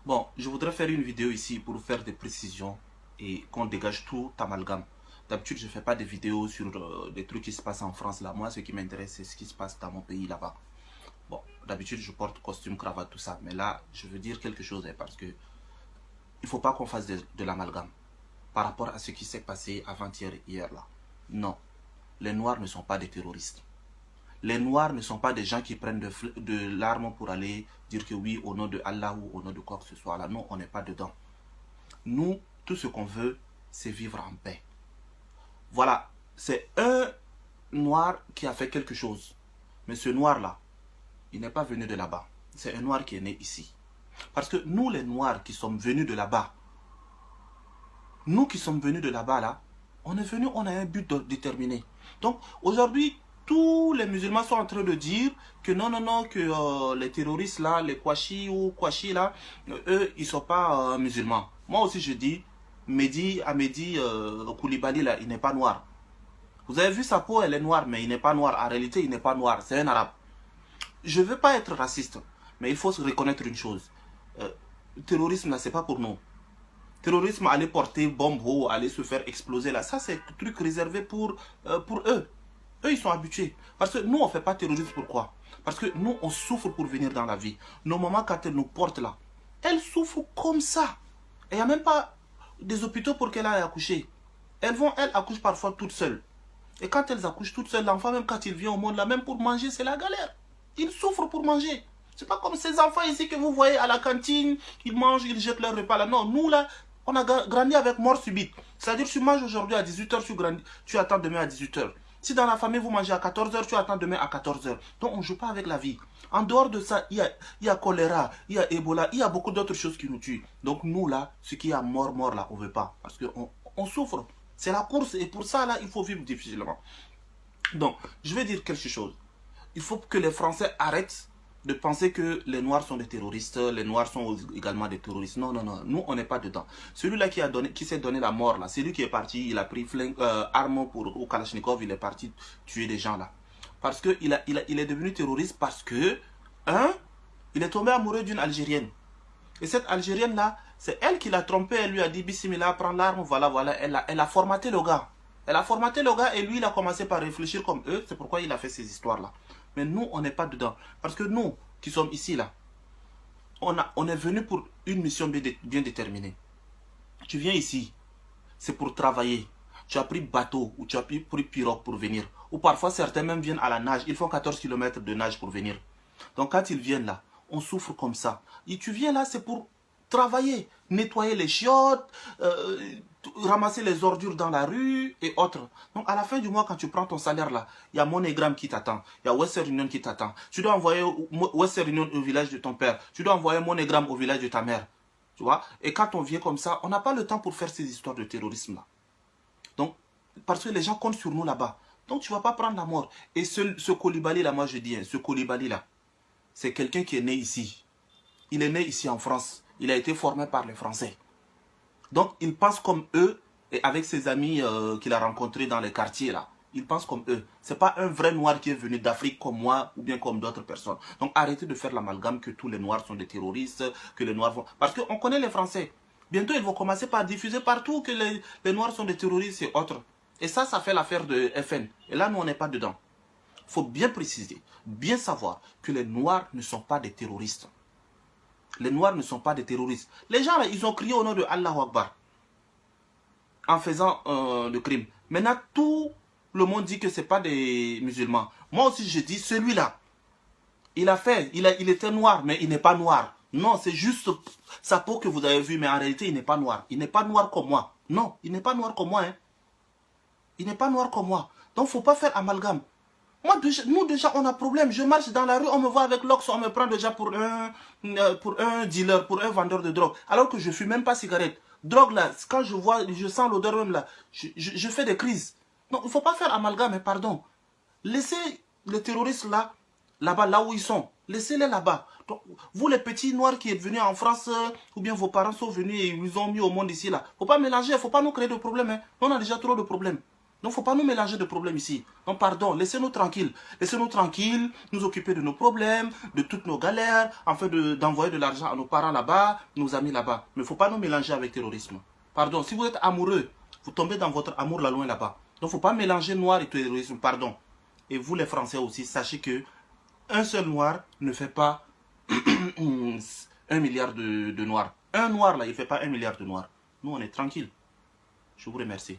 Bon, je voudrais faire une vidéo ici pour faire des précisions et qu'on dégage tout amalgame. D'habitude, je ne fais pas de vidéos sur des trucs qui se passent en France là. Moi, ce qui m'intéresse, c'est ce qui se passe dans mon pays là-bas. Bon, d'habitude, je porte costume, cravate, tout ça. Mais là, je veux dire quelque chose parce que il ne faut pas qu'on fasse de l'amalgame par rapport à ce qui s'est passé avant-hier et hier là. Non, les Noirs ne sont pas des terroristes. Les Noirs ne sont pas des gens qui prennent de l'arme pour aller dire que oui, au nom de Allah ou au nom de quoi que ce soit. Là, non, on n'est pas dedans. Nous, tout ce qu'on veut, c'est vivre en paix. Voilà, c'est un Noir qui a fait quelque chose. Mais ce Noir-là, il n'est pas venu de là-bas. C'est un Noir qui est né ici. Parce que nous, les Noirs qui sommes venus de là-bas, nous qui sommes venus de là-bas, là, on est venus, on a un but déterminé. Donc, aujourd'hui, tous les musulmans sont en train de dire que non, non, non, que les terroristes là, les Kouachi ou Kouachi là, eux, ils ne sont pas musulmans. Moi aussi, je dis, Mehdi Koulibaly là, il n'est pas noir. Vous avez vu sa peau, elle est noire, mais il n'est pas noir. En réalité, il n'est pas noir, c'est un arabe. Je ne veux pas être raciste, mais il faut se reconnaître une chose. Le terrorisme là, c'est pas pour nous. Terrorisme, aller porter bombe ou aller se faire exploser là, ça c'est un truc réservé pour eux. Eux, ils sont habitués. Parce que nous, on ne fait pas terrorisme. Pourquoi? Parce que nous, on souffre pour venir dans la vie. Nos mamans, quand elles nous portent là, elles souffrent comme ça. Et il n'y a même pas des hôpitaux pour qu'elles aillent accoucher. Elles accouchent parfois toutes seules. Et quand elles accouchent toutes seules, l'enfant, même quand il vient au monde là, même pour manger, c'est la galère. Ils souffrent pour manger. C'est pas comme ces enfants ici que vous voyez à la cantine, ils mangent, ils jettent leur repas là. Non, nous là, on a grandi avec mort subite. C'est-à-dire, tu manges aujourd'hui à 18h, tu attends demain à 18h. Si dans la famille, vous mangez à 14h, tu attends demain à 14h. Donc, on ne joue pas avec la vie. En dehors de ça, il y a choléra, il y a Ebola, il y a beaucoup d'autres choses qui nous tuent. Donc, nous, là, ce qui est mort, là, on ne veut pas. Parce qu'on souffre. C'est la course. Et pour ça, là, il faut vivre difficilement. Donc, je vais dire quelque chose. Il faut que les Français arrêtent de penser que les Noirs sont des terroristes, les Noirs sont également des terroristes. Non, non, non, nous, on n'est pas dedans. Celui-là qui s'est donné la mort, là, c'est lui qui est parti, il a pris arme au Kalachnikov, il est parti tuer des gens, là. Parce qu'il il est devenu terroriste parce que, il est tombé amoureux d'une Algérienne. Et cette Algérienne-là, c'est elle qui l'a trompé, elle lui a dit, Bismillah, prends l'arme, voilà, voilà, elle a formaté le gars. Elle a formaté le gars et lui, il a commencé par réfléchir comme eux. C'est pourquoi il a fait ces histoires-là. Mais nous, on n'est pas dedans. Parce que nous, qui sommes ici, là, on est venu pour une mission bien déterminée. Tu viens ici, c'est pour travailler. Tu as pris bateau ou tu as pris pirogue pour venir. Ou parfois, certains même viennent à la nage. Ils font 14 kilomètres de nage pour venir. Donc, quand ils viennent là, on souffre comme ça. Et tu viens là, c'est pour travailler, nettoyer les chiottes, ramasser les ordures dans la rue et autres. Donc à la fin du mois, quand tu prends ton salaire là, il y a MoneyGram qui t'attend, il y a Western Union qui t'attend. Tu dois envoyer Western Union au village de ton père, tu dois envoyer MoneyGram au village de ta mère. Tu vois? Et quand on vient comme ça, on n'a pas le temps pour faire ces histoires de terrorisme là. Donc, parce que les gens comptent sur nous là-bas. Donc tu ne vas pas prendre la mort. Et ce Koulibaly là, moi je dis, hein, ce Koulibaly là, c'est quelqu'un qui est né ici. Il est né ici en France. Il a été formé par les Français. Donc, il pense comme eux et avec ses amis qu'il a rencontrés dans les quartiers là. Il pense comme eux. Ce n'est pas un vrai noir qui est venu d'Afrique comme moi ou bien comme d'autres personnes. Donc, arrêtez de faire l'amalgame que tous les noirs sont des terroristes, que les noirs vont... Parce qu'on connaît les Français. Bientôt, ils vont commencer par diffuser partout que les noirs sont des terroristes et autres. Et ça fait l'affaire de FN. Et là, nous, on n'est pas dedans. Il faut bien préciser, bien savoir que les noirs ne sont pas des terroristes. Les noirs ne sont pas des terroristes. Les gens là, ils ont crié au nom de Allah Akbar en faisant le crime. Maintenant, tout le monde dit que ce n'est pas des musulmans. Moi aussi, je dis, celui-là, il était noir, mais il n'est pas noir. Non, c'est juste sa peau que vous avez vue, mais en réalité, il n'est pas noir. Il n'est pas noir comme moi. Non, il n'est pas noir comme moi. Hein. Il n'est pas noir comme moi. Donc, il ne faut pas faire amalgame. Moi, nous déjà, on a problème. Je marche dans la rue, on me voit avec l'ox, on me prend déjà pour un dealer, pour un vendeur de drogue. Alors que je ne fume même pas cigarette. Drogue là, quand je sens l'odeur même là, je fais des crises. Donc, il ne faut pas faire amalgame, mais pardon. Laissez les terroristes là, là-bas, là où ils sont. Laissez-les là-bas. Vous, les petits noirs qui êtes venus en France, ou bien vos parents sont venus et ils vous ont mis au monde ici là. Il ne faut pas mélanger, il ne faut pas nous créer de problèmes. Hein. On a déjà trop de problèmes. Donc, il ne faut pas nous mélanger de problèmes ici. Donc, pardon, laissez-nous tranquilles. Laissez-nous tranquilles, nous occuper de nos problèmes, de toutes nos galères, afin d'envoyer de l'argent à nos parents là-bas, nos amis là-bas. Mais il ne faut pas nous mélanger avec terrorisme. Pardon, si vous êtes amoureux, vous tombez dans votre amour là loin là-bas. Donc, il ne faut pas mélanger noir et terrorisme, pardon. Et vous, les Français aussi, sachez que un seul noir ne fait pas 1 milliard de noirs. Un noir, là, il ne fait pas 1 milliard de noirs. Nous, on est tranquille. Je vous remercie.